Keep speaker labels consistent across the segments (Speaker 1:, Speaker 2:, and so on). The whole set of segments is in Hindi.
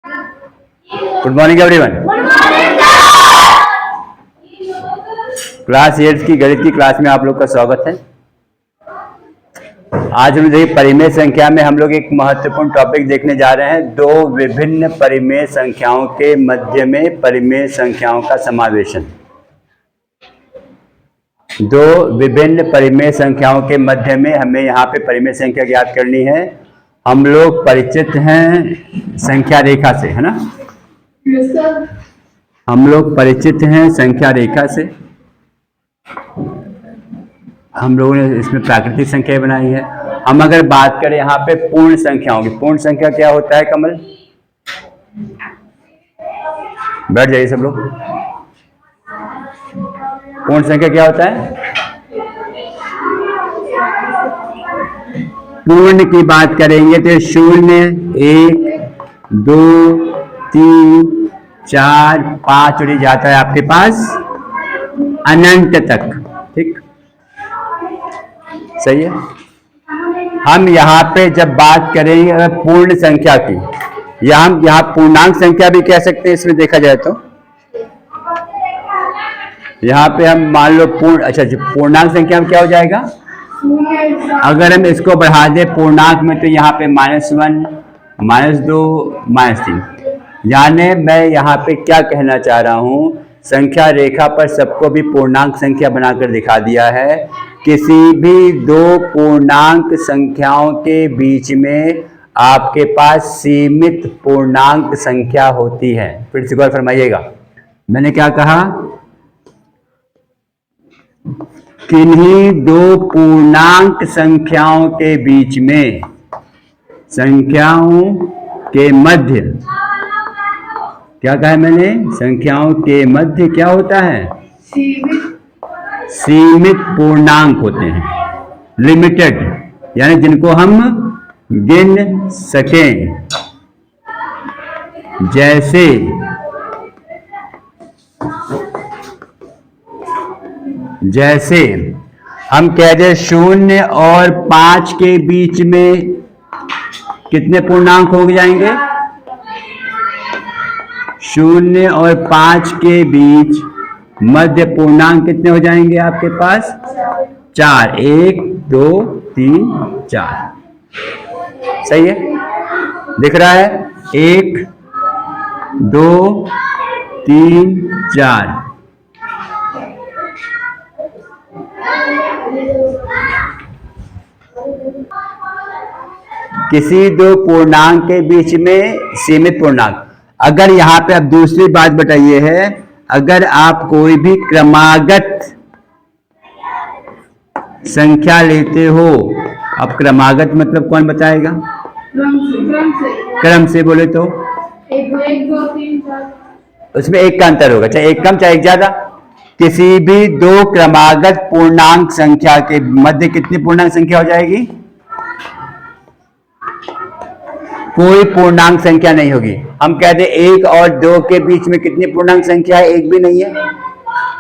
Speaker 1: Good morning everyone. क्लास 8 की गणित की क्लास में आप लोग का स्वागत है। आज हम देखिए परिमेय संख्या में हम लोग एक महत्वपूर्ण टॉपिक देखने जा रहे हैं। दो विभिन्न परिमेय संख्याओं के मध्य में परिमेय संख्याओं का समावेशन। दो विभिन्न परिमेय संख्याओं के मध्य में हमें यहाँ पे परिमेय संख्या ज्ञात करनी है। हम लोग परिचित हैं संख्या रेखा से, है ना? हम लोग परिचित हैं संख्या रेखा से। हम लोगों ने इसमें प्राकृतिक संख्या बनाई है। हम अगर बात करें यहाँ पे पूर्ण संख्याओं की, पूर्ण संख्या क्या होता है कमल? बैठ जाइए सब लोग। पूर्ण संख्या क्या होता है? पूर्ण की बात करेंगे तो 0, 1, 2, 3, 4, 5 और ये जाता है आपके पास अनंत तक। ठीक, सही है। हम यहाँ पे जब बात करेंगे अगर पूर्ण संख्या की, या हम यहाँ पूर्णांक संख्या भी कह सकते हैं इसमें देखा जाए तो। यहाँ पे हम मान लो पूर्णांक संख्या में क्या हो जाएगा? अगर हम इसको बढ़ा दें पूर्णांक में तो यहाँ पे -1, -2, -3। यानी मैं यहाँ पे क्या कहना चाह रहा हूँ, संख्या रेखा पर सबको भी पूर्णांक संख्या बनाकर दिखा दिया है। किसी भी दो पूर्णांक संख्याओं के बीच में आपके पास सीमित पूर्णांक संख्या होती है। फिर से गौर फरमाइएगा, मैंने क्या कहा? किन्हीं दो पूर्णांक संख्याओं के बीच में, संख्याओं के मध्य, क्या कहा है मैंने? संख्याओं के मध्य क्या होता है? सीमित पूर्णांक होते हैं, लिमिटेड, यानी जिनको हम गिन सकें। जैसे हम कह दें 0 और 5 के बीच में कितने पूर्णांक हो जाएंगे? 0 और 5 के बीच मध्य पूर्णांक कितने हो जाएंगे आपके पास? 4। 1, 2, 3, 4। सही है, दिख रहा है? 1, 2, 3, 4। किसी दो पूर्णांक के बीच में सीमित पूर्णांक। अगर यहाँ पे अब दूसरी बात बताइए है, अगर आप कोई भी क्रमागत संख्या लेते हो, अब क्रमागत मतलब कौन बताएगा? क्रम से बोले तो
Speaker 2: 1, 2, 3, 4।
Speaker 1: उसमें एक का अंतर होगा, चाहे एक कम चाहे एक ज्यादा। किसी भी दो क्रमागत पूर्णांक संख्या के मध्य कितनी पूर्णांक संख्या हो जाएगी? कोई पूर्णांक संख्या नहीं होगी। हम कहते हैं 1 और 2 के बीच में कितनी पूर्णांक संख्या है? एक भी नहीं है।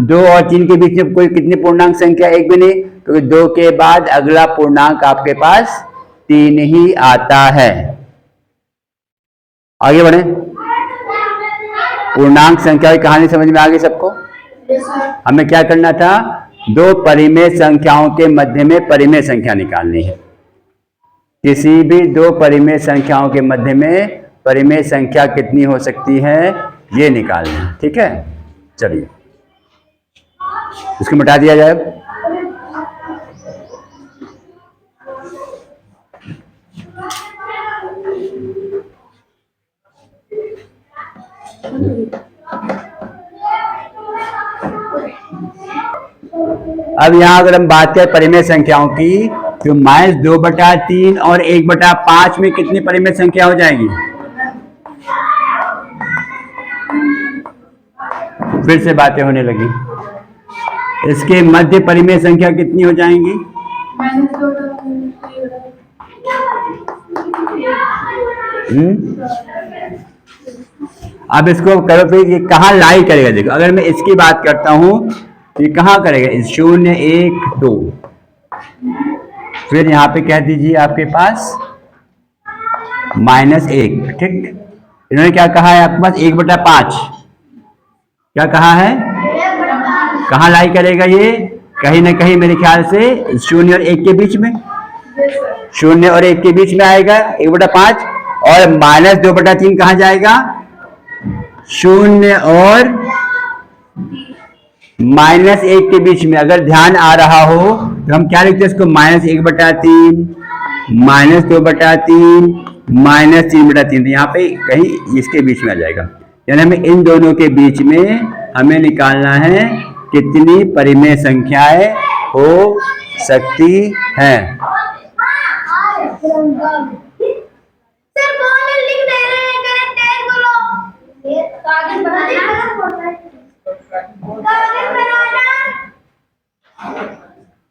Speaker 1: 2 और 3 के बीच में कोई कितनी पूर्णांक संख्या? एक भी नहीं, क्योंकि 2 के बाद अगला पूर्णांक आपके पास 3 ही आता है। आगे बढ़े। पूर्णांक संख्या की कहानी समझ में आ गई सबको? हमें क्या करना था? दो परिमेय संख्याओं के मध्य में परिमेय संख्या निकालनी है। किसी भी दो परिमेय संख्याओं के मध्य में परिमेय संख्या कितनी हो सकती है, ये निकालना है। ठीक है, चलिए इसको मिटा दिया जाए। अब यहां अगर हम बात करें परिमेय संख्याओं की, तो -2/3 और 1/5 में कितनी परिमेय संख्या हो जाएगी? फिर से बातें होने लगी। इसके मध्य परिमेय संख्या कितनी हो जाएंगी? अब इसको करो फिर, ये कहाँ लाई करेगा? देखो, अगर मैं इसकी बात करता हूं तो ये कहाँ करेगा? 0, 1, 2, फिर यहां पे कह दीजिए आपके पास -1। ठीक, इन्होंने क्या कहा है आपके पास 1/5, क्या कहा है, कहाँ लाई करेगा ये, कहीं ना कहीं मेरे ख्याल से 0 और 1 के बीच में, 0 और 1 के बीच में आएगा 1/5। और -2/3 कहाँ जाएगा, 0 और -1 के बीच में। अगर ध्यान आ रहा हो तो हम क्या लिखते हैं इसको, -1/3, -2/3, -3/3, तो यहाँ पे कहीं इसके बीच में आ जाएगा। यानी हमें इन दोनों के बीच में हमें निकालना है कितनी परिमेय संख्याएं हो सकती हैं।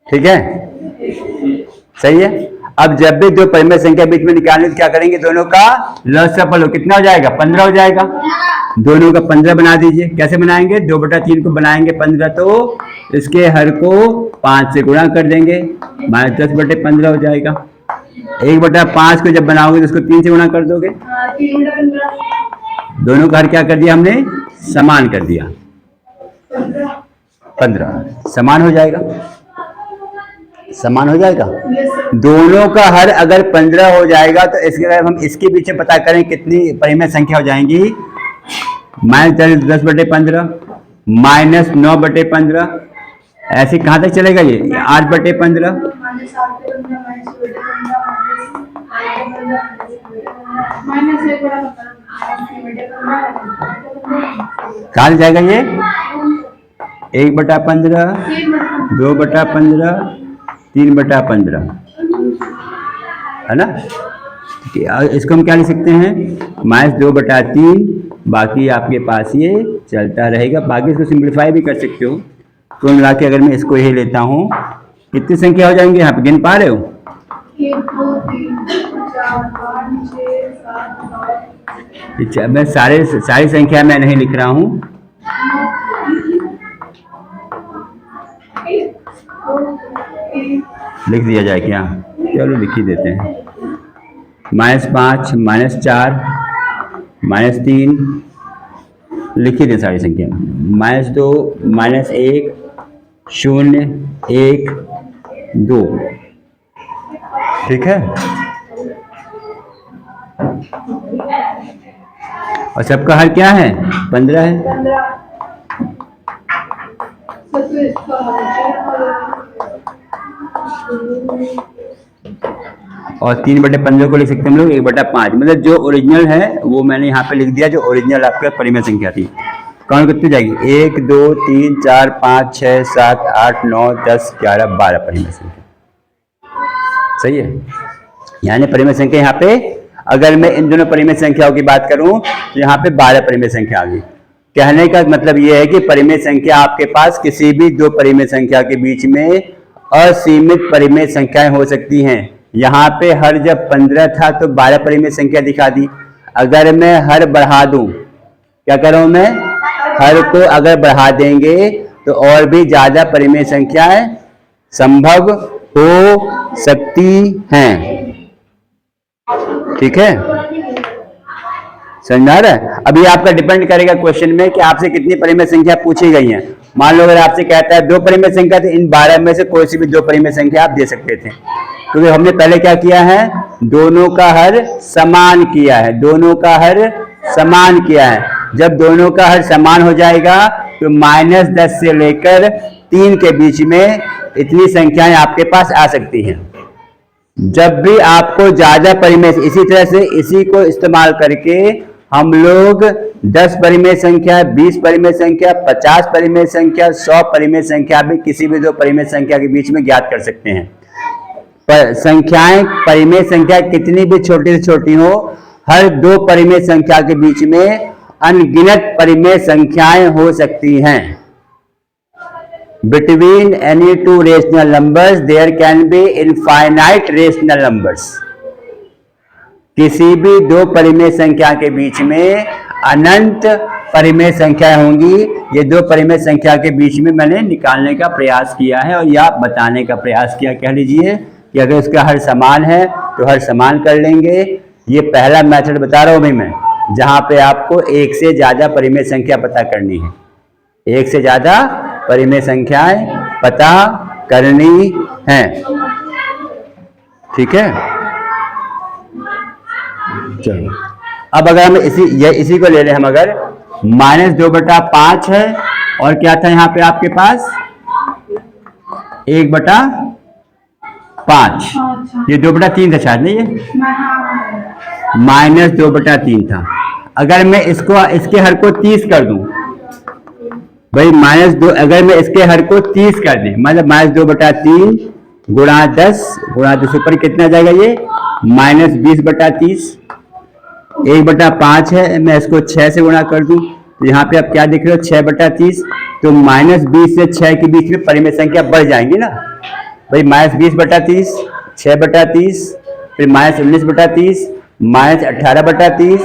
Speaker 1: ठीक है, सही है। अब जब भी दो परिमेय संख्या बीच में निकालने तो क्या करेंगे, दोनों का लसफल हो कितना हो जाएगा, 15 हो जाएगा। दोनों का 15 बना दीजिए। कैसे बनाएंगे, 2/3 को बनाएंगे 15, तो इसके हर को 5 से गुणा कर देंगे, -10/15 हो जाएगा। 1/5 को जब बनाओगे तो उसको 3 से गुणा कर दोगे, दोनों का हर क्या कर दिया हमने, समान कर दिया, 15 समान हो जाएगा, समान हो जाएगा। दोनों का हर अगर 15 हो जाएगा तो इसके अगर हम इसके पीछे पता करें कितनी परिमेय संख्या हो जाएंगी, -10/15, -9/15, ऐसे कहां तक चलेगा ये, 8/15, कहां जाएगा ये, 1/15, 2/15, 3/15, है ना। इसको हम क्या लिख सकते हैं, -2/3, बाकी आपके पास ये चलता रहेगा। बाकी इसको सिंप्लीफाई भी कर सकते हो। कुल मिला के अगर मैं इसको यही लेता हूँ, कितनी संख्या हो जाएंगे यहाँ पे, गिन पा रहे हो,
Speaker 2: 1 2 3 4 5 6 7 9।
Speaker 1: मैं सारी संख्या मैं नहीं लिख रहा हूँ, लिख दिया जाए क्या, चलो लिख ही देते हैं। -5, -4, -3 लिख ही दें सारी संख्या, -2, -1, 0, 1, 2, ठीक है। और सबका हर क्या है, 15 है। और 3/15 को लिख सकते हैं हम लोग 1/5, मतलब जो ओरिजिनल है वो मैंने यहाँ पे लिख दिया, जो ओरिजिनल आपका परिमेय संख्या थी। कौन कितनी जाएगी, 1 2 3 4 5 6 7 8 9 10 11 12 परिमेय संख्या, सही है। यानी परिमेय संख्या यहाँ पे, अगर मैं इन दोनों परिमेय संख्याओं की बात करूं तो यहाँ पे 12 परिमेय संख्या आ गई। कहने का मतलब यह है कि परिमेय संख्या आपके पास किसी भी दो परिमेय संख्या के बीच में असीमित परिमेय संख्याएं हो सकती हैं। यहाँ पे हर जब 15 था तो 12 परिमेय संख्या दिखा दी। अगर मैं हर बढ़ा दूं, क्या करूं मैं, हर को अगर बढ़ा देंगे तो और भी ज्यादा परिमेय संख्याएं संभव हो सकती हैं, ठीक है, समझ आ रहा है। अभी आपका डिपेंड करेगा क्वेश्चन में कि आपसे कितनी परिमेय संख्या पूछी गई है। मान लो अगर आपसे कहता है 2 परिमेय संख्या, तो इन 12 में से कोई सी भी 2 परिमेय संख्या आप दे सकते थे, क्योंकि हमने पहले क्या किया है, दोनों का हर समान किया है, दोनों का हर समान किया है। जब दोनों का हर समान हो जाएगा तो -10 से लेकर 3 के बीच में इतनी संख्याएं आपके पास आ सकती हैं। जब भी आपको ज्यादा परिमेय, इसी तरह से इसी को इस्तेमाल करके हम लोग 10 परिमेय संख्या, 20 परिमेय संख्या, 50 परिमेय संख्या, 100 परिमेय संख्या भी किसी भी दो परिमेय संख्या के बीच में ज्ञात कर सकते हैं। पर संख्याएं, परिमेय संख्या कितनी भी छोटी से छोटी हो, हर दो परिमेय संख्या के बीच में अनगिनत परिमेय संख्याएं हो सकती हैं। Between any two rational numbers there can be infinite rational numbers. किसी भी दो परिमेय संख्या के बीच में अनंत परिमेय संख्याएं होंगी। ये दो परिमेय संख्या के बीच में मैंने निकालने का प्रयास किया है और या बताने का प्रयास किया। कह लीजिए कि अगर उसका हर समान है तो हर समान कर लेंगे। ये पहला मेथड बता रहा हूं भाई मैं, जहां पे आपको एक से ज्यादा परिमेय संख्या पता करनी है, एक से ज्यादा परिमेय संख्याएं पता करनी है। ठीक है, चलो अब अगर हम इसी को ले लें, हम अगर -2/5 है और क्या था यहाँ पे आपके पास 1/5, ये 2/3 था शायद नहीं, ये -2/3 था। अगर मैं इसके हर को 30 कर दूं भाई, -2, अगर मैं इसके हर को 30 कर दें, मतलब -2/3 गुणा 10 ऊपर कितना जाएगा ये -20/30, 1/5 है, मैं इसको 6 से गुणा कर दूं तो यहाँ पे आप क्या देख रहे हो 6/30, तो -20 से 6 के बीच में परिमेय संख्या बढ़ जाएंगी ना भाई, -20/30, 6/30, फिर -19/30, -18/30,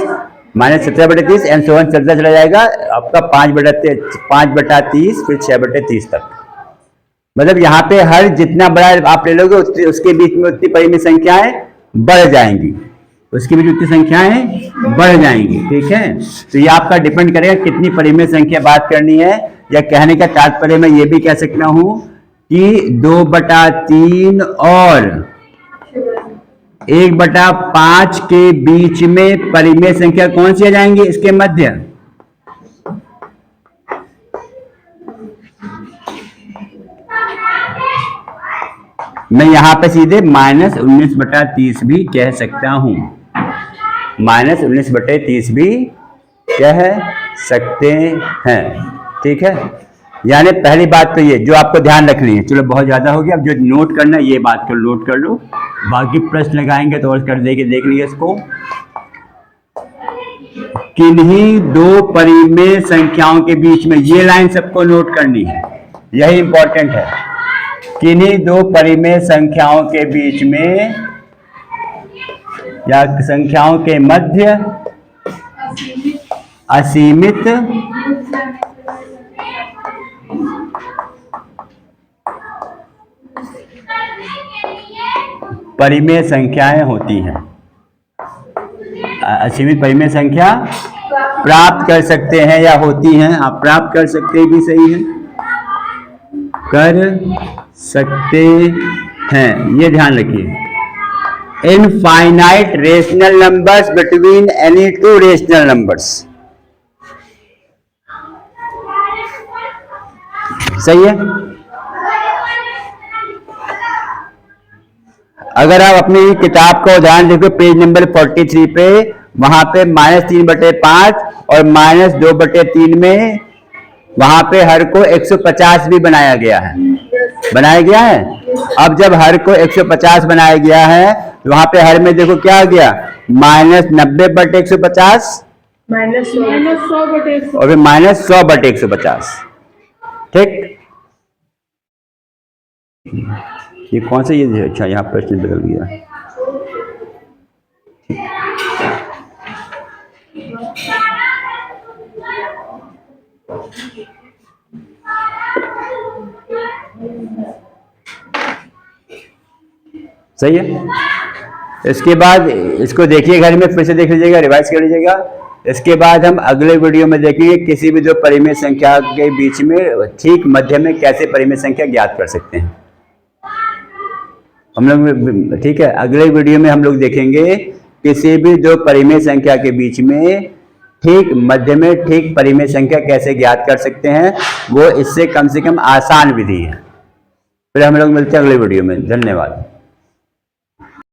Speaker 1: -17/30 एंड सो ऑन चलता चला जाएगा आपका 5/30, फिर 6/30 तक। मतलब यहाँ पे हर जितना बड़ा आप ले लोगे उसके बीच में उतनी परिमेय संख्याएं बढ़ जाएंगी, उसके बीच उतनी संख्याएं बढ़ जाएंगी। ठीक है, तो ये आपका डिपेंड करेगा कितनी परिमेय संख्या बात करनी है, या कहने का तात्पर्य मैं ये भी कह सकता हूं कि 2/3 और 1/5 के बीच में परिमेय संख्या कौन सी आ जाएंगी, इसके मध्य। मैं यहां पे सीधे -19/30 भी कह सकता हूं, -19/30 भी कह सकते हैं। ठीक है, यानी पहली बात तो ये जो आपको ध्यान रखनी है, चलो बहुत ज्यादा हो गया, अब जो नोट करना है ये बात को नोट कर लो, बाकी प्रश्न लगाएंगे तो और कर देके देख लीजिए इसको। किन्हीं दो परिमेय संख्याओं के बीच में, ये लाइन सबको नोट करनी है, यही इंपॉर्टेंट है। किन्हीं दो परिमेय संख्याओं के बीच में या संख्याओं के मध्य असीमित परिमेय संख्याएं होती हैं। असीमित परिमेय संख्या प्राप्त कर सकते हैं या होती हैं, आप प्राप्त कर सकते भी सही है, कर सकते हैं, ये ध्यान रखिए। Infinite rational numbers between any two rational numbers, सही है। अगर आप अपनी किताब का उदाहरण देखो पेज नंबर 43 पे, वहां पे -3/5 और -2/3 में वहां पे हर को 150 भी बनाया गया है, बनाया गया है। अब जब हर को 150 बनाया गया है तो वहां पे हर में देखो क्या आ गया, -90/150 और फिर -100/150। ठीक, ये कौन सा, ये अच्छा यहाँ प्रश्न बदल गया। सही है, इसके बाद इसको देखिए घर में, फिर से देख लीजिएगा, रिवाइज कर लीजिएगा। इसके बाद हम अगले वीडियो में देखेंगे किसी भी दो परिमेय संख्या के बीच में ठीक मध्य में कैसे परिमेय संख्या ज्ञात कर सकते हैं हम लोग। ठीक है, अगले वीडियो में हम लोग देखेंगे किसी भी दो परिमेय संख्या के बीच में ठीक मध्य में ठीक परिमेय संख्या कैसे ज्ञात कर सकते हैं, वो इससे कम से कम आसान विधि है। फिर हम लोग मिलते हैं अगले वीडियो में। धन्यवाद।